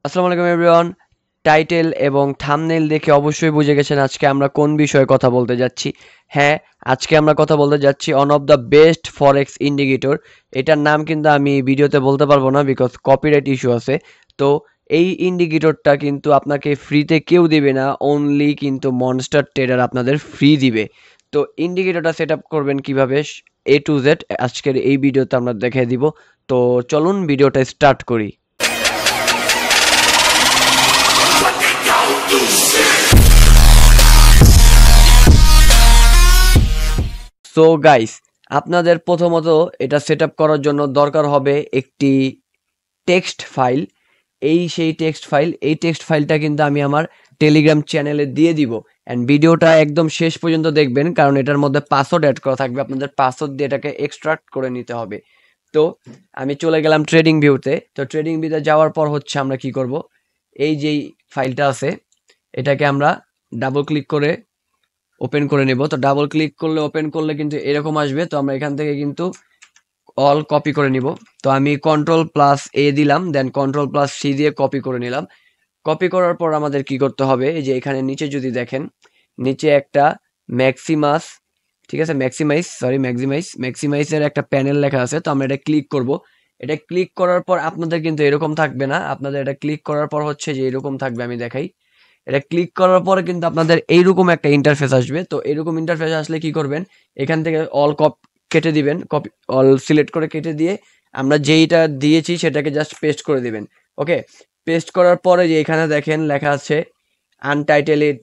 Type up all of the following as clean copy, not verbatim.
আসসালামু আলাইকুম everyone. Title এবং থাম্বনেইল দেখে অবশ্যই বুঝে গেছেন আজকে আমরা কোন বিষয়ে কথা বলতে যাচ্ছি। হ্যাঁ, আজকে আমরা কথা বলতে যাচ্ছি on of the best forex indicator. এটার নাম কিন্তু আমি ভিডিওতে বলতে পারবো না, বিকজ কপিরাইট ইস্যু আছে। তো এই ইন্ডিকেটরটা কিন্তু আপনাকে ফ্রিতে কেউ দিবে না, অনলি কিন্তু মনস্টার ট্রেডার আপনাদের ফ্রি দিবে। তো ইন্ডিকেটরটা সেট আপ করবেন কিভাবে, এ টু জেড আজকের এই ভিডিওতে আমরা দেখিয়ে দিব। তো চলুন ভিডিওটা স্টার্ট করি। সো গাইস, আপনাদের প্রথমত এটা সেট আপ করার জন্য দরকার হবে একটি টেক্সট ফাইল। এই টেক্সট ফাইলটা কিন্তু আমি আমার টেলিগ্রাম চ্যানেলে দিয়ে দিব। অ্যান্ড ভিডিওটা একদম শেষ পর্যন্ত দেখবেন, কারণ এটার মধ্যে পাসওয়ার্ড অ্যাড করা থাকবে। আপনাদের পাসওয়ার্ড দিয়ে এটাকে এক্সট্রাক্ট করে নিতে হবে। তো আমি চলে গেলাম ট্রেডিং ভিউতে। তো ট্রেডিং ভিউতে যাওয়ার পর হচ্ছে আমরা কি করব, এই যেই ফাইলটা আছে এটাকে আমরা ডাবল ক্লিক করে ওপেন করে নেব। তো ডাবল ক্লিক করলে ওপেন করলে কিন্তু এরকম আসবে। তো আমরা এখান থেকে কিন্তু অল কপি করে নিব। তো আমি কন্ট্রোল+A দিলাম, দেন কন্ট্রোল+C দিয়ে কপি করে নিলাম। কপি করার পর আমাদের কি করতে হবে, এই যে এখানে নিচে যদি দেখেন, নিচে একটা ম্যাক্সিমাস, ঠিক আছে, ম্যাক্সিমাইজের একটা প্যানেল লেখা আছে। তো আমরা এটা ক্লিক করব। এটা ক্লিক করার পর আপনাদের কিন্তু এরকম থাকবে না, আপনাদের এটা ক্লিক করার পর হচ্ছে যে এরকম থাকবে, আমি দেখাই। এটা ক্লিক করার পরে কিন্তু আপনাদের এইরকম একটা ইন্টারফেস আসবে। তো এরকম ইন্টারফেস আসলে কি করবেন, এখান থেকে অল কেটে দিবেন, কপি অল সিলেক্ট করে কেটে দিয়ে আমরা যেইটা দিয়েছি সেটাকে জাস্ট পেস্ট করে দিবেন। ওকে, পেস্ট করার পরে যে এখানে দেখেন লেখা আছে আনটাইটেলড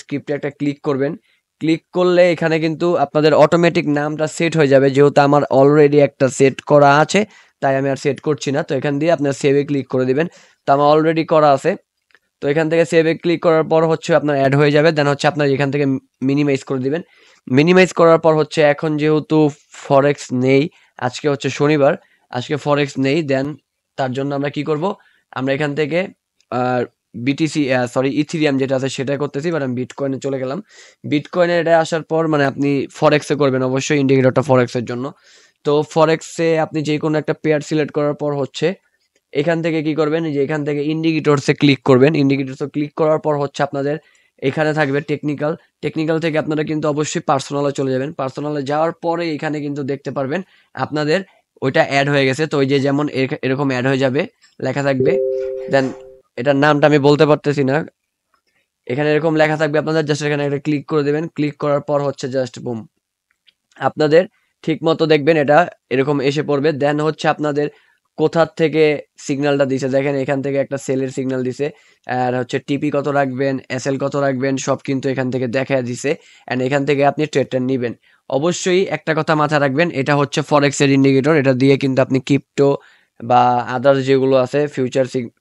স্ক্রিপ্টে একটা ক্লিক করবেন। ক্লিক করলে এখানে কিন্তু আপনাদের অটোমেটিক নামটা সেট হয়ে যাবে, যেহেতু আমার অলরেডি একটা সেট করা আছে তাই আমি আর সেট করছি না। তো এখান দিয়ে আপনার সেভে ক্লিক করে দিবেন। তো আমার অলরেডি করা আছে। তো এখান থেকে সেভে ক্লিক করার পর হচ্ছে আপনার অ্যাড হয়ে যাবে। দেন হচ্ছে আপনার এখান থেকে মিনিমাইজ করে দিবেন। মিনিমাইজ করার পর হচ্ছে এখন যেহেতু ফরেক্স নেই, আজকে হচ্ছে শনিবার, আজকে ফরেক্স নেই, দেন তার জন্য আমরা কি করব, আমরা এখান থেকে বিটিসি সরি ইথিরিয়াম যেটা আছে সেটা করতেছি, বাট আমি বিটকয়েনে চলে গেলাম। বিটকয়েনে এটা আসার পর মানে আপনি ফরেক্সে করবেন অবশ্যই, ইন্ডিকেটরটা ফরেক্সের জন্য। তো ফরেক্সে আপনি যে কোনো একটা পেয়ার সিলেক্ট করার পর হচ্ছে এখান থেকে কি করবেন, যে এখান থেকে ইন্ডিকেটরসে ক্লিক করবেন। ইন্ডিকেটরসে ক্লিক করার পর হচ্ছে আপনাদের এখানে থাকবে টেকনিক্যাল। টেকনিক্যাল থেকে আপনারা কিন্তু অবশ্যই পার্সোনালে চলে যাবেন। পার্সোনালে যাওয়ার পরে এখানে কিন্তু দেখতে পারবেন আপনাদের ওইটা অ্যাড হয়ে গেছে। তো ওই যে যেমন এরকম অ্যাড হয়ে যাবে, লেখা থাকবে। দেন এটার নামটা আমি বলতে পারতেছি না, এখানে এরকম লেখা থাকবে। আপনাদের জাস্ট এখানে একটা ক্লিক করে দেবেন। ক্লিক করার পর হচ্ছে জাস্ট বুম, আপনাদের ঠিক মতো দেখবেন এটা এরকম এসে পড়বে। দেন হচ্ছে আপনাদের কোথার থেকে সিগন্যালটা দিছে, দেখেন এখান থেকে একটা সেলের সিগন্যাল দিছে। আর হচ্ছে টিপি কত রাখবেন, এসএল কত রাখবেন, সব কিন্তু এখান থেকে দেখা দিছে। অ্যান্ড এখান থেকে আপনি ট্রেডটা নেবেন। অবশ্যই একটা কথা মাথায় রাখবেন, এটা হচ্ছে ফরেক্সের ইন্ডিকেটর। এটা দিয়ে কিন্তু আপনি ক্রিপ্টো বা আদার্স যেগুলো আছে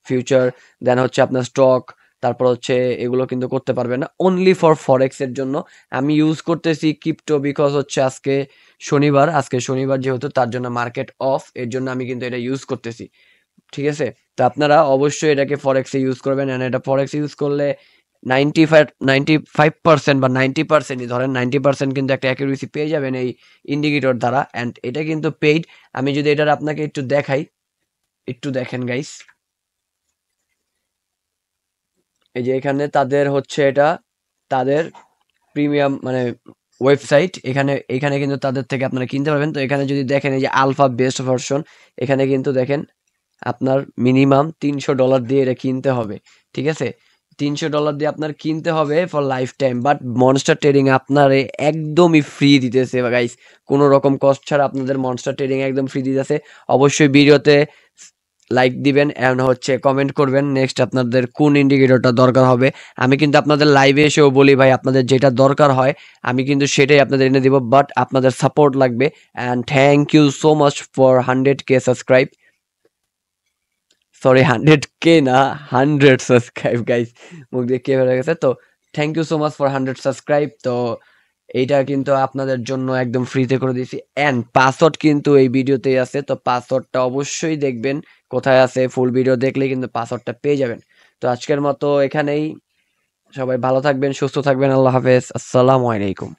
ফিউচার, দেন হচ্ছে আপনার স্টক, তারপর হচ্ছে এগুলো কিন্তু করতে পারবেন না, অনলি ফর ফরেক্সের জন্য। আমি ইউজ করতেছি ক্রিপ্টো বিকজ হচ্ছে আজকে শনিবার যেহেতু, তার জন্য মার্কেট অফ, এর জন্য আমি কিন্তু এটা ইউজ করতেছি। ঠিক আছে, তো আপনারা অবশ্যই এটাকে ফরেক্সে ইউজ করবেন। এন্ড এটা ফরেক্স ইউজ করলে 95% বা 90%ই ধরেন 90% কিন্তু একটা অ্যাকুরেসি পেয়ে যাবেন এই ইন্ডিকেটর দ্বারা। অ্যান্ড এটা কিন্তু পেইড। আমি যদি এটার আপনাকে একটু দেখাই, একটু দেখেন গাইস, এই যে এখানে তাদের হচ্ছে এটা তাদের প্রিমিয়াম মানে ওয়েবসাইট, এখানে এখানে কিন্তু তাদের থেকে আপনারা কিনতে পারবেন। তো এখানে যদি দেখেন এই যে আলফা বেস্ট ভার্সন, এখানে কিন্তু দেখেন আপনার মিনিমাম $300 দিয়ে এটা কিনতে হবে। ঠিক আছে, $300 দিয়ে আপনার কিনতে হবে for life time. But monster trading আপনার একদমই ফ্রি দিতেছে গাইস, কোনো রকম কস্ট ছাড়া আপনাদের মনস্টার ট্রেডিং একদম ফ্রি দিতেছে। অবশ্যই ভিডিওতে লাইক দিবেন এন্ড হচ্ছে কমেন্ট করবেন নেক্সট আপনাদের কোন ইন্ডিকেটরটা দরকার হবে। আমি কিন্তু আপনাদের লাইভে এসেও বলি ভাই, আপনাদের যেটা দরকার হয় আমি কিন্তু সেটাই আপনাদের এনে দিব, বাট আপনাদের সাপোর্ট লাগবে। And thank you so much for 100K subscribe, sorry 100K না, 100 সাবস্ক্রাইব গাইস, মুখ দিয়ে কে বেড়ে গেছে। তো thank you so much for 100 subscribe. তো এইটা কিন্তু আপনাদের জন্য একদম ফ্রিতে করে দিয়েছি। অ্যান্ড পাসওয়ার্ড কিন্তু এই ভিডিওতেই আছে, তো পাসওয়ার্ডটা অবশ্যই দেখবেন কোথায় আছে, ফুল ভিডিও দেখলে কিন্তু পাসওয়ার্ডটা পেয়ে যাবেন। তো আজকের মতো এখানেই, সবাই ভালো থাকবেন, সুস্থ থাকবেন, আল্লাহ হাফেজ, আসসালামু আলাইকুম।